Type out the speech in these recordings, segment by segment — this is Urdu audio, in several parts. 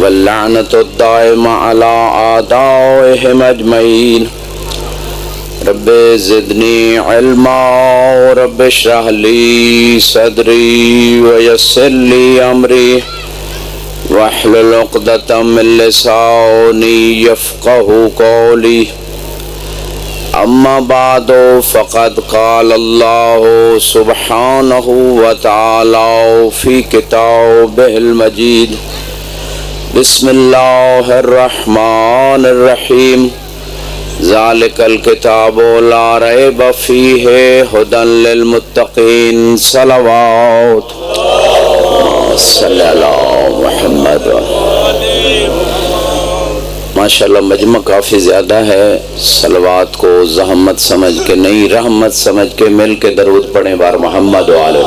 واللعنة الدائمة على أعدائهم أجمعين رب زدني علما رب اشرح لي صدري ويسر لي أمري واحلل عقدة من لساني يفقه قولي أما بعد فقد قال الله سبحانه وتعالى في كتابه المجيد بسم الله الرحمن الرحيم ذلك الكتاب لا ريب فيه هدى للمتقين صلوات صلی اللہ محمد. ماشاءاللہ مجمع کافی زیادہ ہے. صلوات کو زحمت سمجھ کے نہیں رحمت سمجھ کے مل کے درود پڑھیں بار محمد وآلہ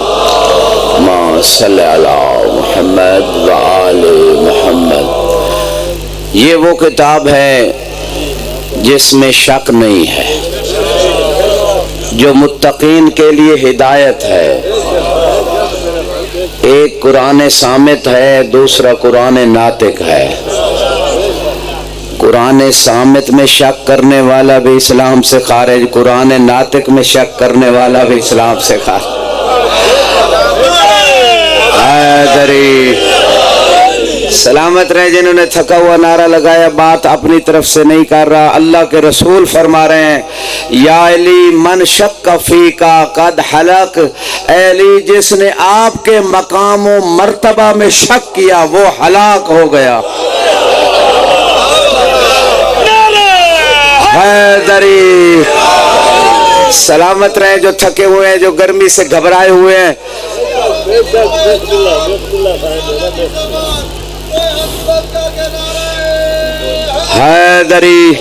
ما صلی اللہ محمد وآلہ محمد. یہ وہ کتاب ہے جس میں شک نہیں ہے, جو متقین کے لیے ہدایت ہے. ایک قرآن صامت ہے, دوسرا قرآن ناطق ہے. قرآن صامت میں شک کرنے والا بھی اسلام سے خارج, قرآن ناطق میں شک کرنے والا بھی اسلام سے خارج. حیدری سلامت رہے. جنہوں نے تھکا ہوا نعرہ لگایا بات اپنی طرف سے نہیں کر رہا. اللہ کے رسول فرما رہے ہیں یا علی من شک فی کا قد حلق. اے علی جس نے آپ کے مقام و مرتبہ میں شک کیا وہ ہلاک ہو گیا. حیدری سلامت رہے. جو تھکے ہوئے ہیں, جو گرمی سے گھبرائے ہوئے ہیں, حیدری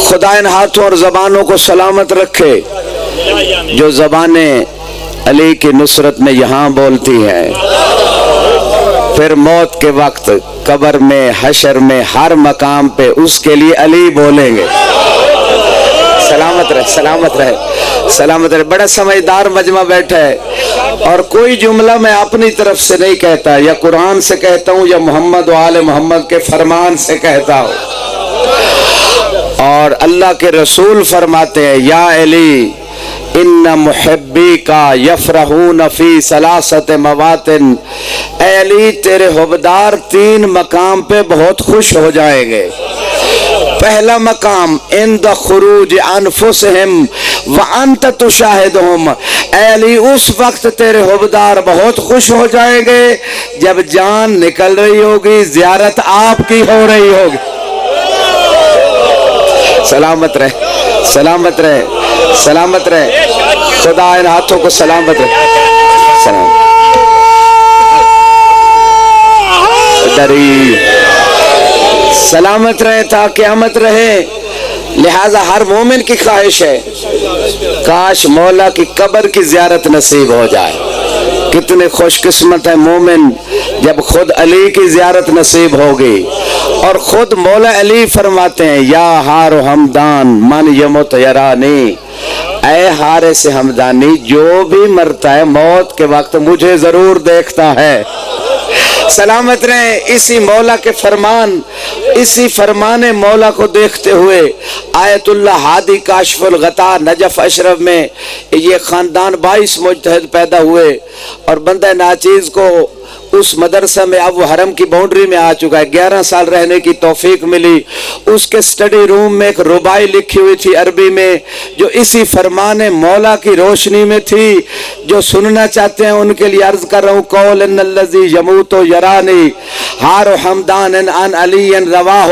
خدا ان ہاتھوں اور زبانوں کو سلامت رکھے جو زبانیں علی کی نصرت میں یہاں بولتی ہیں, پھر موت کے وقت قبر میں حشر میں ہر مقام پہ اس کے لیے علی بولیں گے. سلامت رہے سلامت رہے سلامت رہے. بڑا سمجھدار مجمع بیٹھا ہے اور کوئی جملہ میں اپنی طرف سے نہیں کہتا, یا قرآن سے کہتا ہوں یا محمد و آل محمد کے فرمان سے کہتا ہوں. اور اللہ کے رسول فرماتے ہیں یا علی ان محبی کا یفرحون فی ثلاثت مواطن. اے علی تیرے حبدار 3 مقام پہ بہت خوش ہو جائیں گے. پہلا مقام عند خروج انفسہم وانت تشاہدہم. اے علی اس وقت تیرے حبدار بہت خوش ہو جائیں گے جب جان نکل رہی ہوگی, زیارت آپ کی ہو رہی ہوگی. سلامت رہے سلامت رہے سلامت رہے. خدا ان ہاتھوں کو سلامت رہے. دری سلامت رہے تا قیامت رہے. لہذا ہر مومن کی خواہش ہے کاش مولا کی قبر کی زیارت نصیب ہو جائے. کتنے خوش قسمت ہے مومن جب خود علی کی زیارت نصیب ہوگی. اور خود مولا علی فرماتے ہیں یا ہار ہمدان من یمت یرانی. اے حارث ہمدانی جو بھی مرتا ہے موت کے وقت مجھے ضرور دیکھتا ہے. سلامت رہیں. اسی مولا کے فرمان, اسی فرمان مولا کو دیکھتے ہوئے آیت اللہ ہادی کاشف الغطا نجف اشرف میں یہ خاندان 22 مجتہد پیدا ہوئے, اور بندہ ناچیز کو اس مدرسہ میں اب وہ حرم کی باؤنڈری میں آ چکا ہے. 11 سال رہنے کی توفیق ملی. اس کے سٹڈی روم میں ایک ربائی لکھی ہوئی تھی عربی میں جو اسی فرمان مولا کی روشنی میں تھی. جو سننا چاہتے ہیں ان کے لیے عرض کر رہا ہوں قول ان الذی یموت یرانی ہار حمدان ان علی رواہ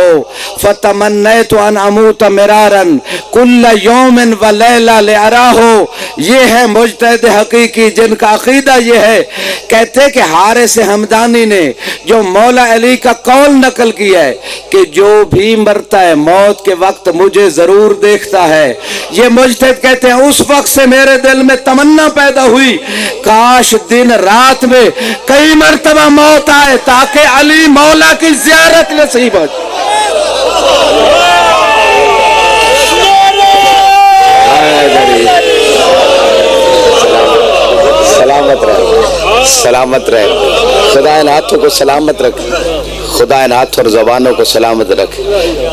فتمنیت ان اموت مرارا کل یوم و لیلہ لأراہ. یہ ہے مجتہد حقیقی جن کا عقیدہ یہ ہے. کہتے کہ حارث حمدانی نے جو مولا علی کا قول نقل کیا ہے کہ جو بھی مرتا ہے موت کے وقت مجھے ضرور دیکھتا ہے. یہ مجتہد کہتے ہیں اس وقت سے میرے دل میں تمنا پیدا ہوئی کاش دن رات میں کئی مرتبہ موت آئے تاکہ علی مولا کی زیارت نصیب ہو. سلامت رہے سلامت رہے خدا ان ہاتھوں کو سلامت رکھے، خدا ان ہاتھوں اور زبانوں کو سلامت رکھے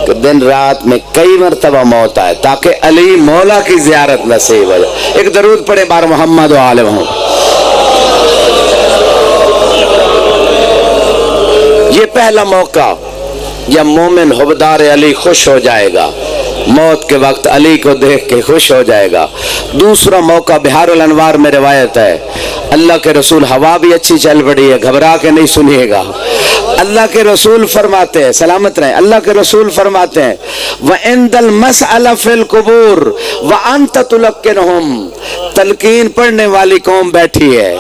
کہ دن رات میں کئی مرتبہ موت آئے تاکہ علی مولا کی زیارت نصیب ہو جائے۔ ایک درود پڑھے بار محمد و آل محمد۔ یہ پہلا موقع جب مومن حبدار علی خوش ہو جائے گا، موت کے وقت علی کو دیکھ کے خوش ہو جائے گا۔ دوسرا موقع بہار الانوار میں روایت ہے، اللہ کے رسول، ہوا بھی اچھی چل پڑی ہے، گھبرا کے نہیں سنیے گا، اللہ کے رسول فرماتے ہیں، سلامت رہیں، اللہ کے رسول فرماتے ہیں وَعِنْدَ الْمَسْأَلَةِ فِي الْقُبُورِ وَأَنْتَ تُلَقِّنُهُمْ، تلقین پڑھنے والی قوم بیٹھی ہے۔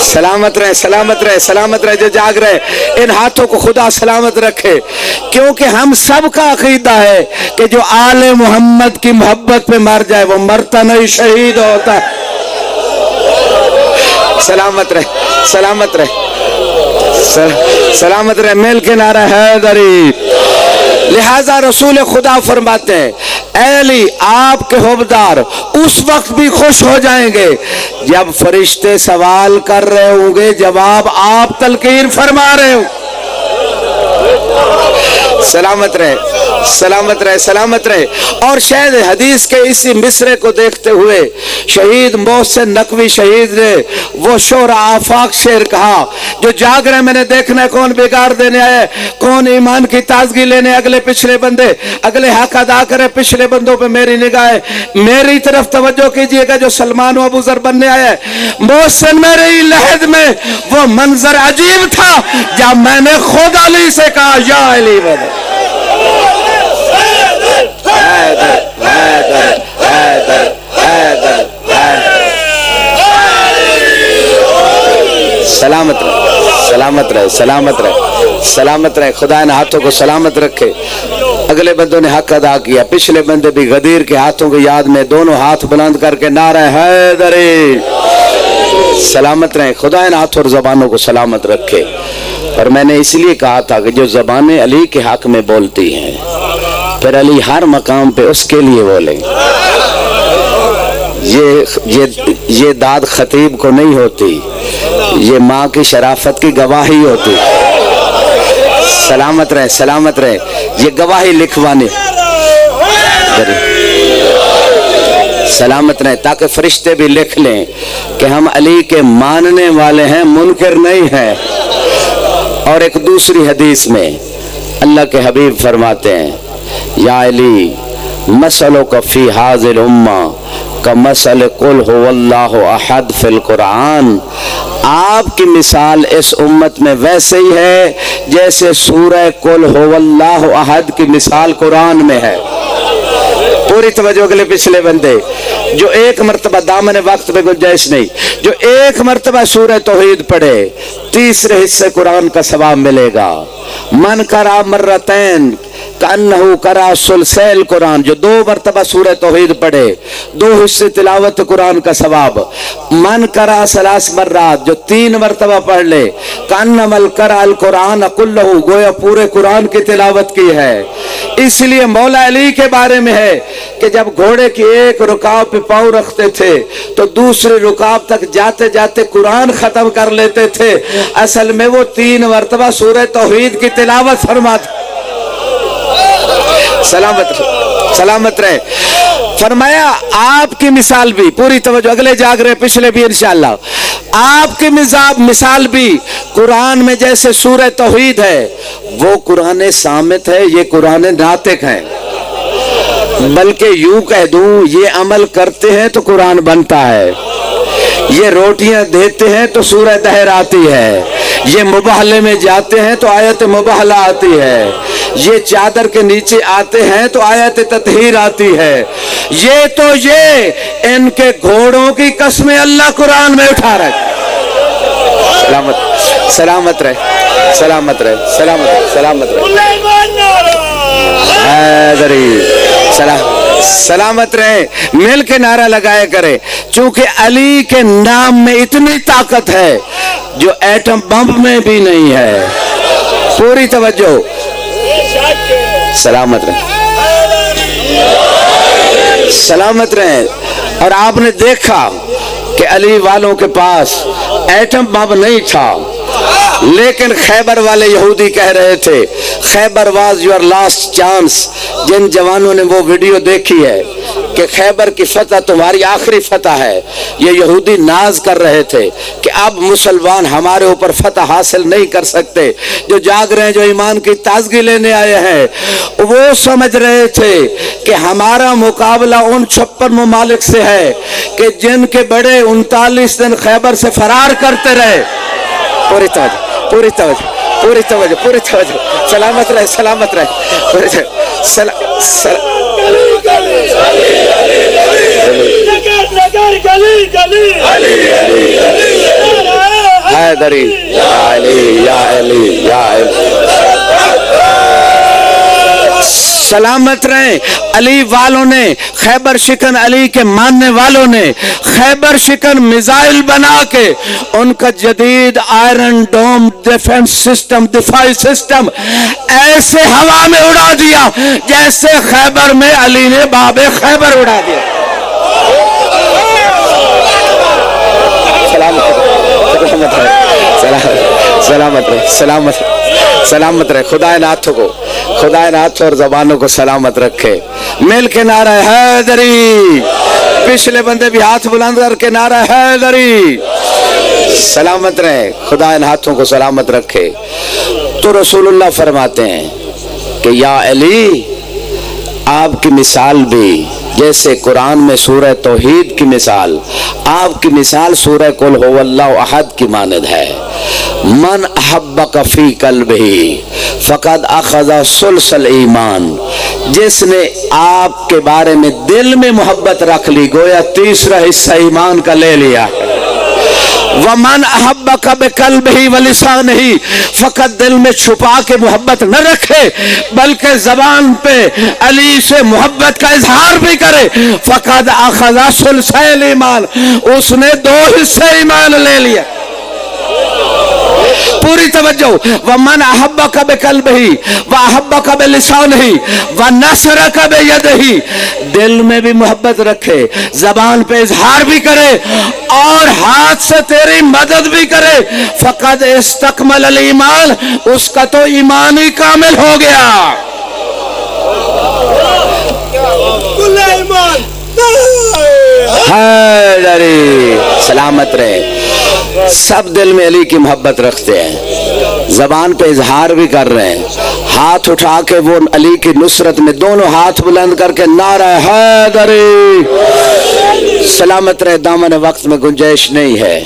سلامت رہے، سلامت رہے، سلامت رہے جو جاگ رہے، ان ہاتھوں کو خدا سلامت رکھے، کیونکہ ہم سب کا عقیدہ ہے کہ جو آل محمد کی محبت پہ مر جائے وہ مرتا نہیں، شہید ہوتا ہے۔ سلامت رہے، سلامت رہے، سلامت رہے، مل کے نعرہ حیدری۔ لہذا رسول خدا فرماتے ہیں اے علی، آپ کے حبدار اس وقت بھی خوش ہو جائیں گے جب فرشتے سوال کر رہے ہوں گے، جواب آپ تلقین فرما رہے ہوں۔ سلامت رہے، سلامت رہے، سلامت رہے۔ اور شاید حدیث کے اسی مصرے کو دیکھتے ہوئے شہید محسن نقوی شہید نے وہ شعر آفاق شعر کہا جو جاگ رہے، میں نے دیکھنا ہے کون بگاڑ دینے آئے، کون ایمان کی تازگی لینے، اگلے پچھلے بندے اگلے حق ادا کرے، پچھلے بندوں پہ میری نگاہ ہے، میری طرف توجہ کیجئے گا جو سلمان و ابو ذر بننے آئے۔ محسن میرے لحد میں وہ منظر عجیب تھا جب میں نے خود علی سے کہا یا علی بن سلامت رہے، سلامت رہے، سلامت رہے، سلامت رہے، خدا ان ہاتھوں کو سلامت رکھے۔ اگلے بندوں نے حق ادا کیا، پچھلے بندے بھی غدیر کے ہاتھوں کی یاد میں دونوں ہاتھ بلند کر کے نعرہ حیدری۔ سلامت رہے، خدا ان ہاتھوں اور زبانوں کو سلامت رکھے۔ اور میں نے اس لیے کہا تھا کہ جو زبانیں علی کے حق میں بولتی ہیں پھر علی ہر مقام پہ اس کے لیے بولیں، یہ داد خطیب کو نہیں ہوتی، یہ ماں کی شرافت کی گواہی ہوتی۔ سلامت رہے، سلامت رہے، یہ گواہی لکھوانے، سلامت رہے تاکہ فرشتے بھی لکھ لیں کہ ہم علی کے ماننے والے ہیں، منکر نہیں ہیں۔ اور ایک دوسری حدیث میں اللہ کے حبیب فرماتے ہیں یا علی مسلک فی حاضر الامہ کمثل قل هو اللہ احد فی القرآن، آپ کی مثال اس امت میں ویسے ہی ہے جیسے سورہ قل هو اللہ احد کی مثال قرآن میں ہے۔ پوری توجہ کے لیے پچھلے بندے جو ایک مرتبہ دامن وقت میں گنجائش نہیں، جو ایک مرتبہ سورہ توحید پڑھے 3 حصے قرآن کا ثواب ملے گا۔ من کرا مرتین کانہو کرا سلسل قرآن، جو 2 مرتبہ سورہ توحید پڑھے 2 حصے تلاوت قرآن کا ثواب۔ من کرا 3 مرات، جو 3 مرتبہ پڑھ لے کانمل کرا القرآن کلہ، گویا پورے قرآن کی تلاوت کی ہے۔ اس لیے مولا علی کے بارے میں ہے کہ جب گھوڑے کی ایک رکاب پہ پاؤں رکھتے تھے تو دوسری رکاب تک جاتے جاتے قرآن ختم کر لیتے تھے، اصل میں وہ 3 مرتبہ سورہ توحید کی تلاوت فرماتے۔ سلامت رہے، سلامت رہے۔ فرمایا آپ کی مثال بھی، پوری توجہ، اگلے جاگ رہے پچھلے بھی انشاءاللہ، آپ کی مثال بھی قرآن میں جیسے سورہ توحید ہے، وہ قرآن صامت ہے، یہ قرآن ناطق ہے۔ بلکہ یوں کہہ دوں یہ عمل کرتے ہیں تو قرآن بنتا ہے، یہ روٹیاں دیتے ہیں تو سورہ دہر آتی ہے، یہ مباہلے میں جاتے ہیں تو آیت مباہلہ آتی ہے، یہ چادر کے نیچے آتے ہیں تو آیت تطہیر آتی ہے، یہ ان کے گھوڑوں کی قسمیں اللہ قرآن میں اٹھا رہا ہے۔ سلامت رہے، سلامت رہے، سلامت رہے، سلامت رہے، سلامت رہے، مل کے نعرہ لگائے کرے، چونکہ علی کے نام میں اتنی طاقت ہے جو ایٹم بم میں بھی نہیں ہے۔ پوری توجہ، سلامت رہے، سلامت رہے۔ اور آپ نے دیکھا کہ علی والوں کے پاس ایٹم بم نہیں تھا، لیکن خیبر والے یہودی کہہ رہے تھے خیبر واز یور لاسٹ چانس. جن جوانوں نے وہ ویڈیو دیکھی ہے کہ خیبر کی فتح تمہاری آخری فتح ہے، یہ یہودی ناز کر رہے تھے کہ اب مسلمان ہمارے اوپر فتح حاصل نہیں کر سکتے. جو جاگ رہے ہیں، جو ایمان کی تازگی لینے آئے ہیں، وہ سمجھ رہے تھے کہ ہمارا مقابلہ ان 56 ممالک سے ہے کہ جن کے بڑے 39 دن خیبر سے فرار کرتے رہے. پوری توجہ، پوری توجہ، پوری توجہ، پوری توجہ. سلامت رہے، سلامت رہے. حیدری یا علی یا علی یا علی. سلامت رہیں. علی والوں نے، خیبر شکن علی کے ماننے والوں نے خیبر شکن میزائل بنا کے ان کا جدید آئرن ڈوم ڈیفنس سسٹم، دفاعی سسٹم ایسے ہوا میں اڑا دیا جیسے خیبر میں علی نے باب خیبر اڑا دیا. سلامت رہے، سلامت رہے، سلامت رہے. خدا ان ہاتھوں کو، خدا ان ہاتھوں اور زبانوں کو سلامت رکھے. مل کے نعرہ حیدری. پچھلے بندے بھی ہاتھ بلند کر کے نعرہ حیدری. سلامت رہے. خدا ان ہاتھوں کو سلامت رکھے. تو رسول اللہ فرماتے ہیں کہ یا علی، آپ کی مثال بھی جیسے قرآن میں سورہ توحید کی مثال، آپ کی مثال سورہ قل هو اللہ احد کی مانند ہے. من احبک فی قلبہ فقد اخذ ثلث الایمان. جس نے آپ کے بارے میں دل میں محبت رکھ لی، گویا تیسرا حصہ ایمان کا لے لیا. وَمَنْ أَحَبَّكَ بِقَلْبِهِ وَلِسَانِهِ، فقط دل میں چھپا کے محبت نہ رکھے بلکہ زبان پہ علی سے محبت کا اظہار بھی کرے. فَقَدْ أَخَذَ ثُلْثَ الْإِيمَانِ، اس نے 2 حصے ایمان لے لیا. پوری توجہ. وَمَنْ أَحَبَّكَ بِقَلْبِهِ وَأَحَبَّكَ بِلِسَانِهِ وَنَصَرَكَ بِيَدِهِ، دل میں بھی محبت رکھے، زبان پہ اظہار بھی کرے اور ہاتھ سے تیری مدد بھی کرے. فقد استکمل الایمان، اس کا تو ایمان ہی کامل ہو گیا. حیدری. سلامت رہے. سب دل میں علی کی محبت رکھتے ہیں، زبان پہ اظہار بھی کر رہے ہیں، ہاتھ اٹھا کے وہ علی کی نصرت میں دونوں ہاتھ بلند کر کے نعرہ حیدری. سلامت رہے. دامن وقت میں گنجائش نہیں ہے.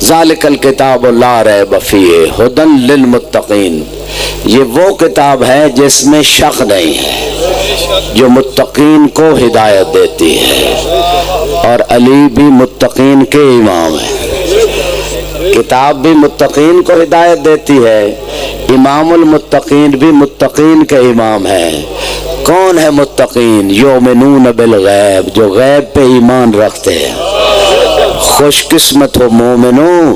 ذالک الکتاب لا ریب فیہ ھدی للمتقین، یہ وہ کتاب ہے جس میں شک نہیں ہے، جو متقین کو ہدایت دیتی ہے. اور علی بھی متقین کے امام ہیں. کتاب بھی متقین کو ہدایت دیتی ہے، امام المتقین بھی متقین کے امام ہے. کون ہے متقین؟ یؤمنون بالغیب، جو غیب پہ ایمان رکھتے ہیں. خوش قسمت ہو مومنو.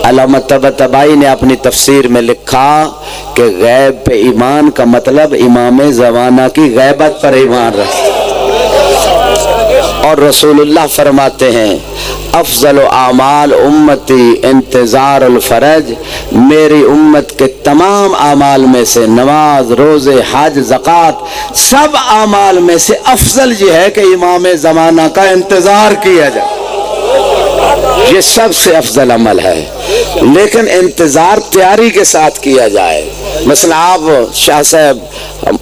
علامہ طباطبائی نے اپنی تفسیر میں لکھا کہ غیب پہ ایمان کا مطلب امام زمانہ کی غیبت پر ایمان رکھتے. اور رسول اللہ فرماتے ہیں افضل اعمال امتی انتظار الفرج، میری امت کے تمام اعمال میں سے نماز، روزے، حج، زکوٰۃ، سب اعمال میں سے افضل یہ ہے کہ امام زمانہ کا انتظار کیا جائے. یہ سب سے افضل عمل ہے، لیکن انتظار تیاری کے ساتھ کیا جائے. مثلا آپ شاہ صاحب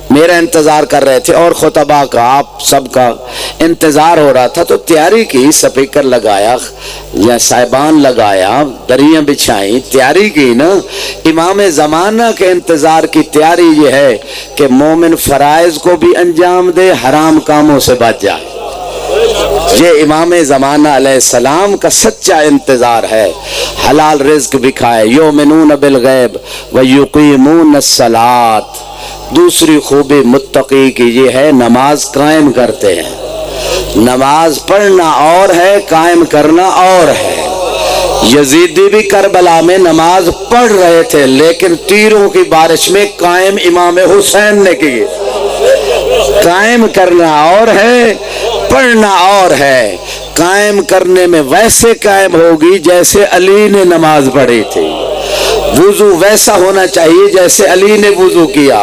میرا انتظار کر رہے تھے اور خطبہ کا، آپ سب کا انتظار ہو رہا تھا، تو تیاری کی، سپیکر لگایا یا صاحبان لگایا، دریاں بچھائیں، تیاری کی نا. امام زمانہ کے انتظار کی تیاری یہ ہے کہ مومن فرائض کو بھی انجام دے، حرام کاموں سے بچ جائے. یہ امام زمانہ علیہ السلام کا سچا انتظار ہے. حلال رزق بھی کھائے. یؤمنون بالغیب ویقیمون الصلاۃ. دوسری خوبی متقی کی یہ ہے نماز قائم کرتے ہیں. نماز پڑھنا اور ہے، قائم کرنا اور ہے. یزیدی بھی کربلا میں نماز پڑھ رہے تھے لیکن تیروں کی بارش میں قائم امام حسین نے کی. قائم کرنا اور ہے، پڑھنا اور ہے. قائم کرنے میں ویسے قائم ہوگی جیسے علی نے نماز پڑھی تھی. وضو ویسا ہونا چاہیے جیسے علی نے وضو کیا.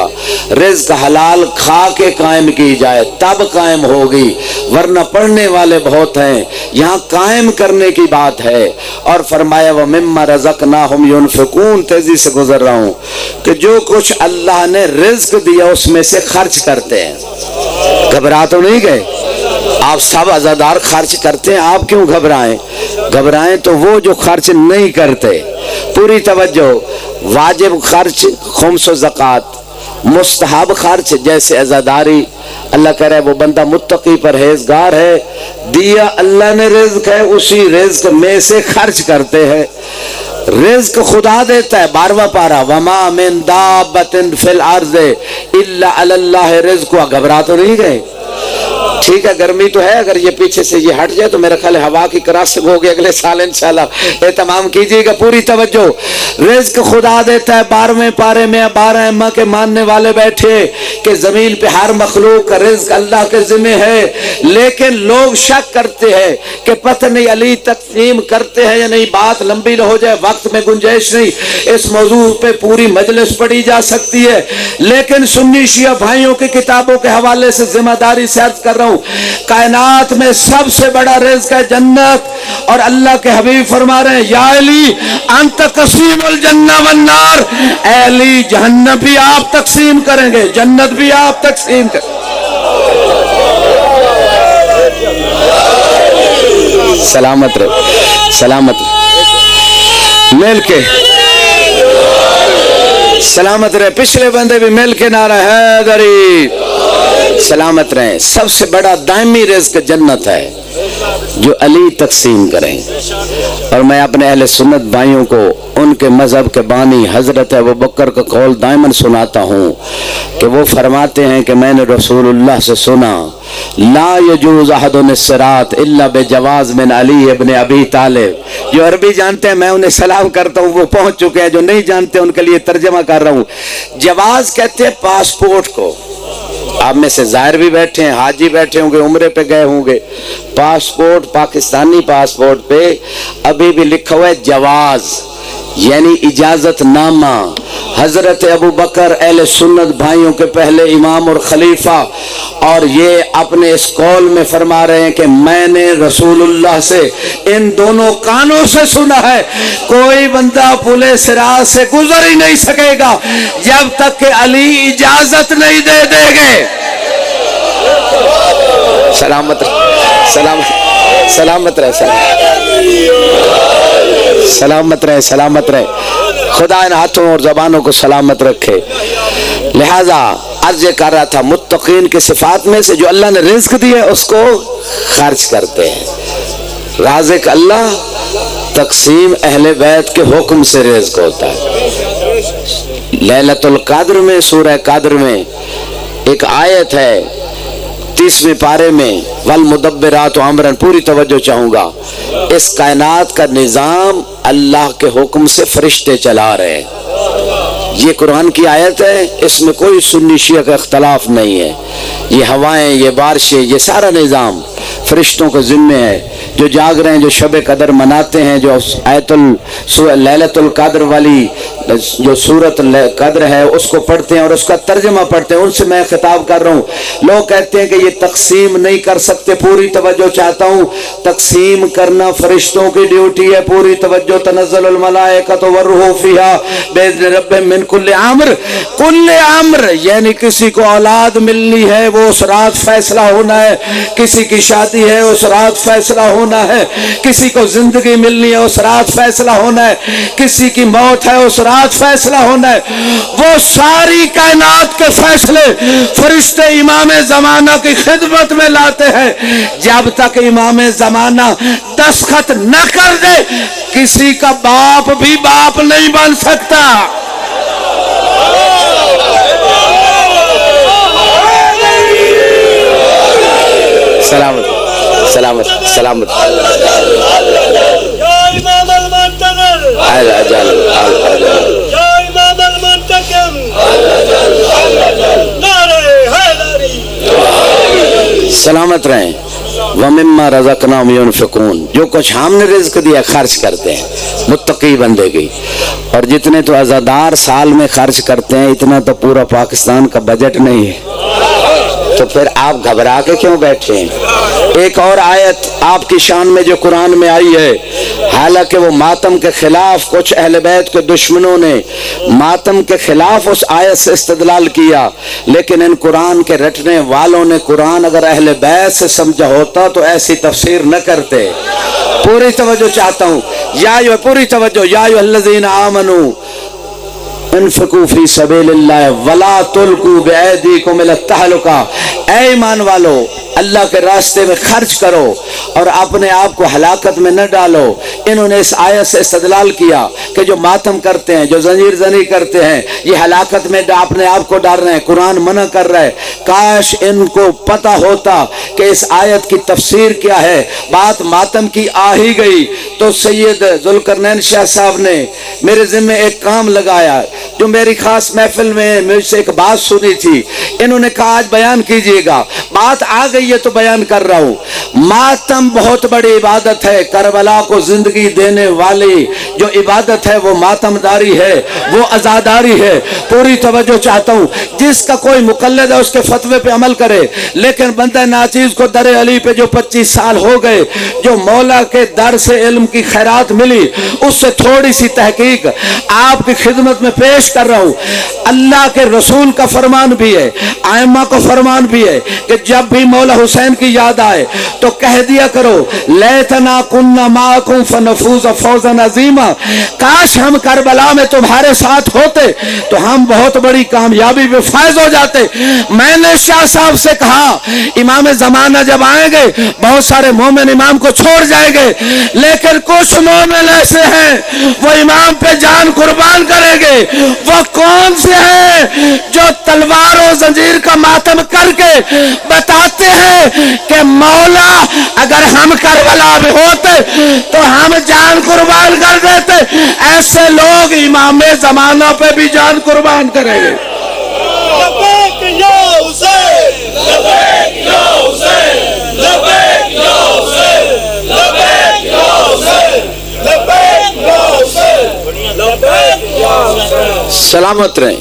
رزق حلال کھا کے قائم کی جائے تب قائم ہوگی، ورنہ پڑھنے والے بہت ہیں، یہاں قائم کرنے کی بات ہے. اور فرمایا وَمِمَّا رَزَقْنَاهُمْ يُنْفِقُونَ. تیزی سے گزر رہا ہوں کہ جو کچھ اللہ نے رزق دیا اس میں سے خرچ کرتے ہیں. گھبرا تو نہیں گئے؟ آپ سب عزادار خرچ کرتے ہیں، آپ کیوں گھبرائیں؟ گھبرائیں تو وہ جو خرچ نہیں کرتے. پوری توجہ. واجب خرچ خمس و زکوٰۃ، مستحب خرچ جیسے عزاداری. اللہ کہہ رہا ہے وہ بندہ متقی پرہیزگار ہے، دیا اللہ نے رزق ہے اسی رزق میں سے خرچ کرتے ہیں. رزق خدا دیتا ہے. 12واں پارہ وما من دابۃ فی الارض الا علی اللہ رزقها. گھبرا تو نہیں گئے؟ ٹھیک ہے گرمی تو ہے، اگر یہ پیچھے سے یہ ہٹ جائے تو میرا خیال ہے ہوا کی کراسنگ ہوگی اگلے سال انشاءاللہ. اہتمام کیجیے گا. پوری توجہ. رزق خدا دیتا ہے. 12ویں پارے میں 12 امہ کے ماننے والے بیٹھے کہ زمین پہ ہر مخلوق کا رزق اللہ کے ذمہ ہے، لیکن لوگ شک کرتے ہیں کہ پتہ نہیں علی تقسیم کرتے ہیں یا نہیں. بات لمبی نہ ہو جائے، وقت میں گنجائش نہیں. اس موضوع پہ پوری مجلس پڑھی جا سکتی ہے، لیکن سنی شیعہ بھائیوں کی کتابوں کے حوالے سے ذمہ داری سے عرض کر رہا ہوں، کائنات میں سب سے بڑا رزق ہے جنت. اور اللہ کے حبیب فرما رہے ہیں یا علی انت قسیم الجنہ والنار. اے علی جہنم بھی آپ تقسیم کریں گے، جنت بھی آپ تقسیم کریں. سلامت رہے، سلامت رہے، مل کے سلامت رہے. پچھلے بندے بھی مل کے نعرہ حیدری. سلامت رہیں. سب سے بڑا دائمی رزق جنت ہے جو علی تقسیم کریں. اور میں اپنے اہل سنت بھائیوں کو ان کے مذہب کے بانی حضرت ابوبکر کا قول دائماً سناتا ہوں کہ وہ فرماتے ہیں کہ میں نے رسول اللہ سے سنا لا یجوز احد الصراط الا بجواز من علی ابن ابی طالب. جو عربی جانتے ہیں میں انہیں سلام کرتا ہوں، وہ پہنچ چکے ہیں. جو نہیں جانتے ان کے لیے ترجمہ کر رہا ہوں. جواز کہتے ہیں پاسپورٹ کو. آپ میں سے ظاہر بھی بیٹھے ہیں، حاجی بیٹھے ہوں گے، عمرے پہ گئے ہوں گے. پاسپورٹ پاکستانی پاسپورٹ پہ ابھی بھی لکھا ہوا ہے جواز، یعنی اجازت نامہ. حضرت ابوبکر اہل سنت بھائیوں کے پہلے امام اور خلیفہ، اور یہ اپنے اس قول میں فرما رہے ہیں کہ میں نے رسول اللہ سے ان دونوں کانوں سے سنا ہے کوئی بندہ پلے صراط سے گزر ہی نہیں سکے گا جب تک کہ علی اجازت نہیں دے دے گے. سلامت سلامت سلامت رہے، سلامت رہے، سلامت رہے. خدا ان ہاتھوں اور زبانوں کو سلامت رکھے. لہذا عرض کر رہا تھا متقین کے صفات میں سے جو اللہ نے رزق دیا اس کو خرچ کرتے ہیں. رازق اللہ، تقسیم اہل بیت کے حکم سے رزق ہوتا ہے. لیلۃ القدر میں سورہ قدر میں ایک آیت ہے 30ویں پارے میں والمدبرات امرا. پوری توجہ چاہوں گا. اس کائنات کا نظام اللہ کے حکم سے فرشتے چلا رہے ہیں. یہ قرآن کی آیت ہے، اس میں کوئی سنی شیعہ کا اختلاف نہیں ہے. یہ ہوائیں، یہ بارشیں، یہ سارا نظام فرشتوں کے ذمہ ہے. جو جاگ رہے ہیں، جو شب قدر مناتے ہیں، جو لیلۃ القدر والی جو سورت قدر ہے اس کو پڑھتے ہیں اور اس کا ترجمہ پڑھتے ہیں، ان سے میں خطاب کر رہا ہوں. لوگ کہتے ہیں کہ یہ تقسیم نہیں کر سکتے. پوری توجہ چاہتا ہوں. تقسیم کرنا فرشتوں کی ڈیوٹی ہے. پوری توجہ. تنزل الملائکۃ والروح فیہا باذن ربہم من کل امر. کل امر یعنی کسی کو اولاد ملنی ہے وہ اس رات فیصلہ ہونا ہے، کسی کی شادی ہے اس رات فیصلہ ہونا ہے، کسی کو زندگی ملنی ہے اس رات فیصلہ ہونا ہے، کسی کی موت ہے اس رات فیصلہ ہونا ہے. وہ ساری کائنات کے فیصلے فرشتے امام زمانہ کی خدمت میں لاتے ہیں. جب تک امام زمانہ دستخط نہ کر دے کسی کا باپ بھی باپ نہیں بن سکتا. سلامت سلامت سلامت. سلامت رہیں. وَمِمَّا رَزَقْنَاهُمْ يُنْفِقُونَ. جو کچھ ہم نے رزق دیا خرچ کرتے ہیں متقی بندے کی. اور جتنے تو عزادار سال میں خرچ کرتے ہیں اتنا تو پورا پاکستان کا بجٹ نہیں ہے، تو پھر آپ گھبرا کے کیوں بیٹھے ہیں؟ ایک اور آیت آپ کی شان میں جو قرآن میں آئی ہے، حالانکہ وہ ماتم کے خلاف کچھ اہل بیت کے دشمنوں نے ماتم کے خلاف اس آیت سے استدلال کیا، لیکن ان قرآن کے رٹنے والوں نے قرآن اگر اہل بیت سے سمجھا ہوتا تو ایسی تفسیر نہ کرتے۔ پوری توجہ چاہتا ہوں، پوری توجہ، یا ایھا الذین آمنوا انفقوا فی سبیل اللہ ولا تلقوا بایدیکم الی التہلکہ، اے ایمان والو اللہ کے راستے میں خرچ کرو اور اپنے آپ کو ہلاکت میں نہ ڈالو۔ انہوں نے اس آیت سے استدلال کیا کہ جو ماتم کرتے ہیں، جو زنجیر زنی کرتے ہیں، یہ ہلاکت میں اپنے آپ کو ڈال رہے ہیں، قرآن منع کر رہا ہے۔ کاش ان کو پتہ ہوتا کہ اس آیت کی تفسیر کیا ہے، بات ماتم کی آ ہی گئی تو سید ذوالقرنین شاہ صاحب نے میرے ذمہ ایک کام لگایا جو میری خاص محفل میں مجھ سے ایک بات سنی تھی، انہوں نے کہا آج بیان کیجئے گا، بات آ گئی ہے تو بیان کر رہا ہوں۔ ماتم بہت بڑی عبادت ہے، کربلا کو زندگی دینے والی جو عبادت ہے وہ ماتم داری ہے، وہ عزاداری ہے۔ پوری توجہ چاہتا ہوں، جس کا کوئی مقلد ہے اس کے فتوے پہ عمل کرے، لیکن بندہ ناچیز کو در علی پہ جو 25 سال ہو گئے، جو مولا کے در سے علم کی خیرات ملی، اس سے تھوڑی سی تحقیق آپ کی خدمت میں پیش کر رہا ہوں۔ اللہ کے رسول کا فرمان بھی ہے، ائمہ کا فرمان بھی ہے کہ جب بھی مولا حسین کی یاد آئے تو کہہ دیا کرو لیتنا کننا معکم فنفوز فوزا عظیما، کاش ہم کربلا میں تمہارے ساتھ ہوتے تو ہم بہت بڑی کامیابی میں فائز ہو جاتے۔ میں نے شاہ صاحب سے کہا امام زمانہ جب آئیں گے بہت سارے مومن امام کو چھوڑ جائیں گے، لیکن کچھ مومن ایسے ہیں وہ امام پہ جان قربان کریں گے۔ وہ کون سے ہیں جو تلوار و زنجیر کا ماتم کر کے بتاتے ہیں کہ مولا اگر ہم کربلا میں ہوتے تو ہم جان قربان کر دیتے۔ ایسے لوگ امام زمانہ پہ بھی جان قربان کریں گے۔ لبیک یا حسین، لبیک یا حسین، لبیک یا حسین، لبیک یا حسین، لبیک یا حسین، لبیک یا حسین۔ سلامت رہیں۔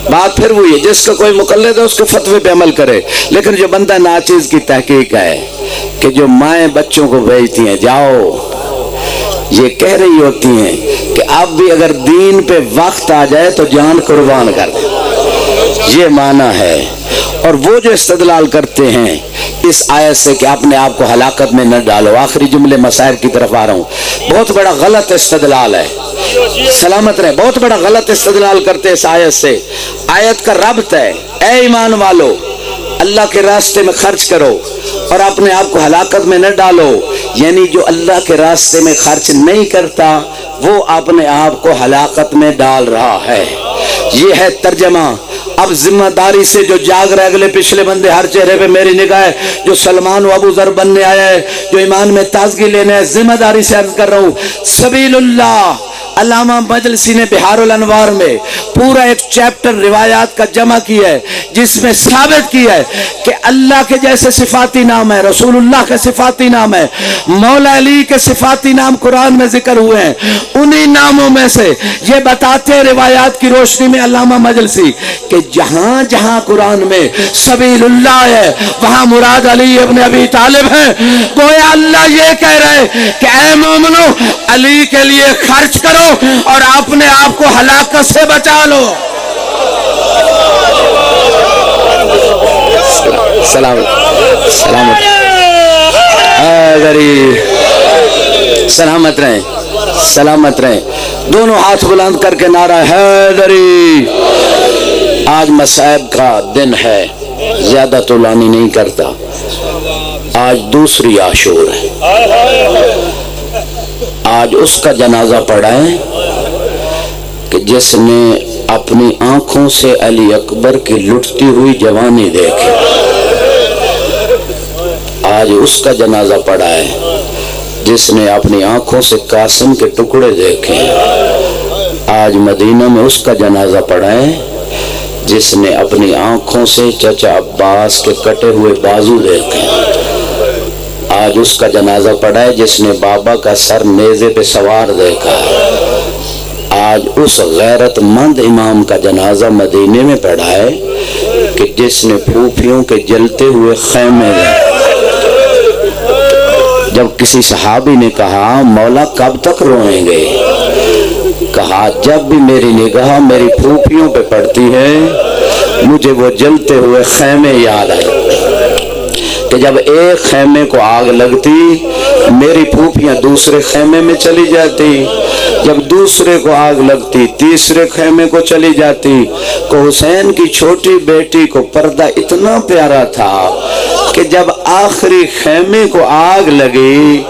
بات پھر وہی ہے، جس کا کوئی مقلد ہے اس کے فتوے پہ عمل کرے، لیکن جو بندہ ناچیز کی تحقیق ہے کہ جو مائیں بچوں کو بھیجتی ہیں جاؤ، یہ کہہ رہی ہوتی ہیں کہ اب بھی اگر دین پہ وقت آ جائے تو جان قربان کر دیں، یہ معنی ہے۔ اور وہ جو استدلال کرتے ہیں اس آیت سے کہ اپنے آپ کو ہلاکت میں نہ ڈالو، آخری جملے مسائل کی طرف آ رہا ہوں، بہت بڑا غلط استدلال ہے، سلامت رہے، بہت بڑا غلط استدلال کرتے اس آیت سے۔ آیت کا ربط ہے، اے ایمان والو اللہ کے راستے میں خرچ کرو اور اپنے آپ کو ہلاکت میں نہ ڈالو، یعنی جو اللہ کے راستے میں خرچ نہیں کرتا وہ اپنے آپ کو ہلاکت میں ڈال رہا ہے، یہ ہے ترجمہ۔ اب ذمہ داری سے جو جاگ رہے، اگلے پچھلے بندے ہر چہرے پہ میری نگاہ ہے، جو سلمان و ابو ذر بننے آیا ہے، جو ایمان میں تازگی لینے ہے، ذمہ داری سے عرض کر رہا ہوں، سبیل اللہ علامہ مجلسی نے بہار الانوار میں پورا ایک چیپٹر روایات کا جمع کیا ہے جس میں ثابت کیا ہے کہ اللہ کے جیسے صفاتی نام ہے، رسول اللہ کے صفاتی نام ہے، مولا علی کے صفاتی نام قرآن میں ذکر ہوئے ہیں، انہی ناموں میں سے یہ بتاتے ہیں روایات کی روشنی میں علامہ مجلسی کہ جہاں جہاں قرآن میں سبیل اللہ ہے وہاں مراد علی ابن ابی طالب ہے۔ گویا اللہ یہ کہہ رہے کہ اے مومنو علی کے لیے خرچ کرو اور اپنے آپ کو ہلاکت سے بچا لو۔ سلامت سلامت رہیں، سلامت رہیں، دونوں ہاتھ بلند کر کے نعرہ حیدری۔ آج مصائب کا دن ہے، زیادہ طولانی نہیں کرتا، آج دوسری عاشور ہے۔ آج اس کا جنازہ پڑھا ہے کہ جس نے اپنی آنکھوں سے علی اکبر کی لٹتی ہوئی جوانی دیکھی، آج اس کا جنازہ پڑھا ہے جس نے اپنی آنکھوں سے قاسم کے ٹکڑے دیکھے، آج مدینہ میں اس کا جنازہ پڑھا ہے جس نے اپنی آنکھوں سے چچا عباس کے کٹے ہوئے بازو دیکھے، آج اس کا جنازہ پڑھا ہے جس نے بابا کا سر نیزے پہ سوار دیکھا، آج اس غیرت مند امام کا جنازہ مدینے میں پڑا ہے کہ جس نے پھوپھیوں کے جلتے ہوئے خیمے گئے. جب کسی صحابی نے کہا مولا کب تک روئیں گے؟ کہا جب بھی میری نگاہ میری پھوپھیوں پہ پڑتی ہے مجھے وہ جلتے ہوئے خیمے یاد آئے کہ جب ایک خیمے کو آگ لگتی میری پھوپھیاں دوسرے خیمے میں چلی جاتی، جب دوسرے کو آگ لگتی تیسرے خیمے کو چلی جاتی. کہ حسین کی چھوٹی بیٹی کو پردہ اتنا پیارا تھا کہ جب آخری خیمے کو آگ لگی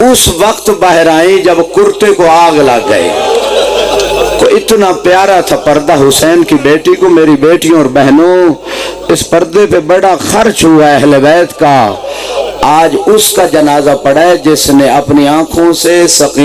اس وقت باہر آئی جب کرتے کو آگ لگ گئی. کو اتنا پیارا تھا پردہ حسین کی بیٹی کو. میری بیٹیوں اور بہنوں، اس پردے پہ بڑا خرچ ہوا ہے اہل بیت کا. آج اس کا جنازہ پڑا ہے جس نے اپنی آنکھوں سے سقیم